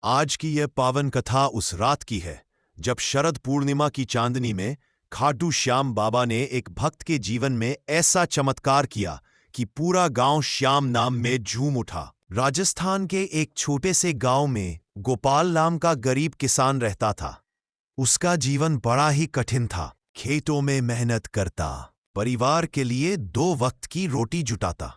आज की यह पावन कथा उस रात की है जब शरद पूर्णिमा की चांदनी में खाटू श्याम बाबा ने एक भक्त के जीवन में ऐसा चमत्कार किया कि पूरा गांव श्याम नाम में झूम उठा। राजस्थान के एक छोटे से गांव में गोपाल नाम का गरीब किसान रहता था। उसका जीवन बड़ा ही कठिन था। खेतों में मेहनत करता, परिवार के लिए 2 वक्त की रोटी जुटाता,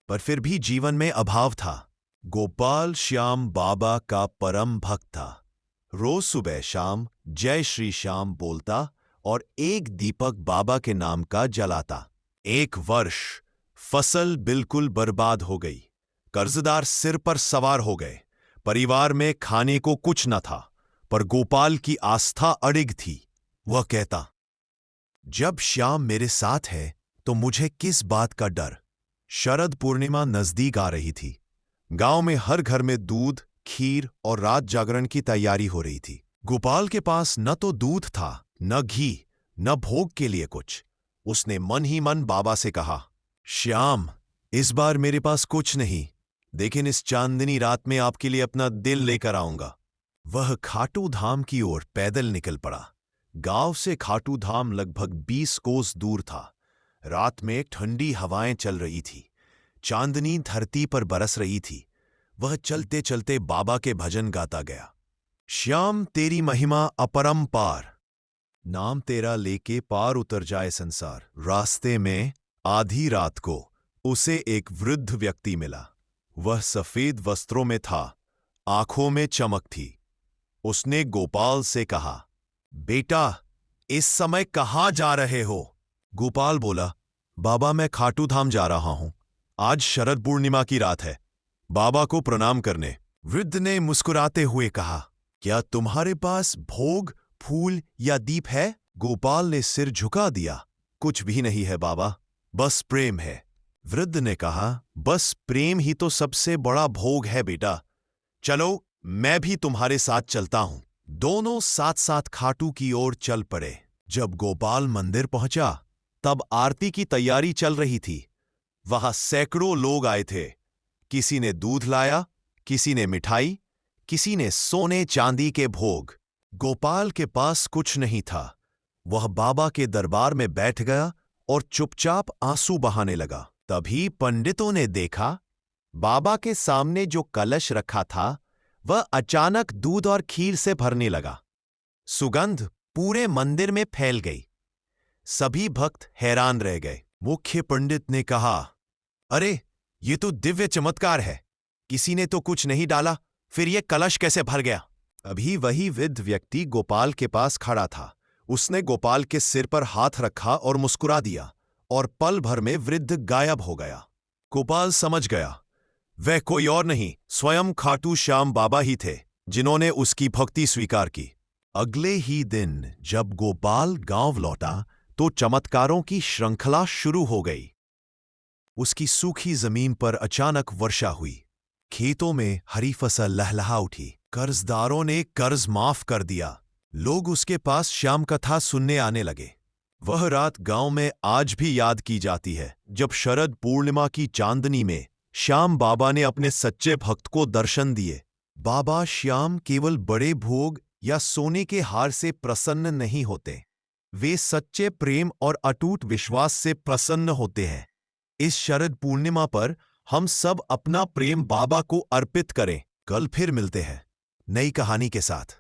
पर फिर भी जीवन में अभाव था। गोपाल श्याम बाबा का परम भक्त था। रोज सुबह शाम जय श्री श्याम बोलता और एक दीपक बाबा के नाम का जलाता। एक वर्ष फसल बिल्कुल बर्बाद हो गई। कर्जदार सिर पर सवार हो गए। परिवार में खाने को कुछ न था, पर गोपाल की आस्था अडिग थी। वह कहता, जब श्याम मेरे साथ है तो मुझे किस बात का डर। शरद पूर्णिमा नजदीक आ रही थी। गांव में हर घर में दूध, खीर और रात जागरण की तैयारी हो रही थी। गोपाल के पास न तो दूध था, न घी, न भोग के लिए कुछ। उसने मन ही मन बाबा से कहा, श्याम, इस बार मेरे पास कुछ नहीं, लेकिन इस चांदनी रात में आपके लिए अपना दिल लेकर आऊंगा। वह खाटू धाम की ओर पैदल निकल पड़ा। गांव से खाटू धाम लगभग 20 कोस दूर था। रात में ठंडी हवाएं चल रही थी। चांदनी धरती पर बरस रही थी। वह चलते चलते बाबा के भजन गाता गया। श्याम तेरी महिमा अपरंपार, नाम तेरा लेके पार उतर जाए संसार। रास्ते में आधी रात को उसे एक वृद्ध व्यक्ति मिला। वह सफेद वस्त्रों में था, आंखों में चमक थी। उसने गोपाल से कहा, बेटा, इस समय कहाँ जा रहे हो? गोपाल बोला, बाबा, मैं खाटू धाम जा रहा हूं। आज शरद पूर्णिमा की रात है, बाबा को प्रणाम करने। वृद्ध ने मुस्कुराते हुए कहा, क्या तुम्हारे पास भोग, फूल या दीप है? गोपाल ने सिर झुका दिया, कुछ भी नहीं है बाबा, बस प्रेम है। वृद्ध ने कहा, बस प्रेम ही तो सबसे बड़ा भोग है बेटा। चलो, मैं भी तुम्हारे साथ चलता हूं। दोनों साथ साथ खाटू की ओर चल पड़े। जब गोपाल मंदिर पहुंचा, तब आरती की तैयारी चल रही थी। वहां सैकड़ों लोग आए थे। किसी ने दूध लाया, किसी ने मिठाई, किसी ने सोने चांदी के भोग। गोपाल के पास कुछ नहीं था। वह बाबा के दरबार में बैठ गया और चुपचाप आंसू बहाने लगा। तभी पंडितों ने देखा, बाबा के सामने जो कलश रखा था वह अचानक दूध और खीर से भरने लगा। सुगंध पूरे मंदिर में फैल गई। सभी भक्त हैरान रह गए। मुख्य पंडित ने कहा, अरे, ये तो दिव्य चमत्कार है। किसी ने तो कुछ नहीं डाला, फिर यह कलश कैसे भर गया? अभी वही वृद्ध व्यक्ति गोपाल के पास खड़ा था। उसने गोपाल के सिर पर हाथ रखा और मुस्कुरा दिया, और पल भर में वृद्ध गायब हो गया। गोपाल समझ गया, वह कोई और नहीं, स्वयं खाटू श्याम बाबा ही थे, जिन्होंने उसकी भक्ति स्वीकार की। अगले ही दिन जब गोपाल गांव लौटा तो चमत्कारों की श्रृंखला शुरू हो गई। उसकी सूखी जमीन पर अचानक वर्षा हुई। खेतों में हरी फसल लहलहा उठी। कर्जदारों ने कर्ज माफ कर दिया। लोग उसके पास श्याम कथा सुनने आने लगे। वह रात गांव में आज भी याद की जाती है, जब शरद पूर्णिमा की चांदनी में श्याम बाबा ने अपने सच्चे भक्त को दर्शन दिए। बाबा श्याम केवल बड़े भोग या सोने के हार से प्रसन्न नहीं होते, वे सच्चे प्रेम और अटूट विश्वास से प्रसन्न होते हैं। इस शरद पूर्णिमा पर हम सब अपना प्रेम बाबा को अर्पित करें। कल फिर मिलते हैं नई कहानी के साथ।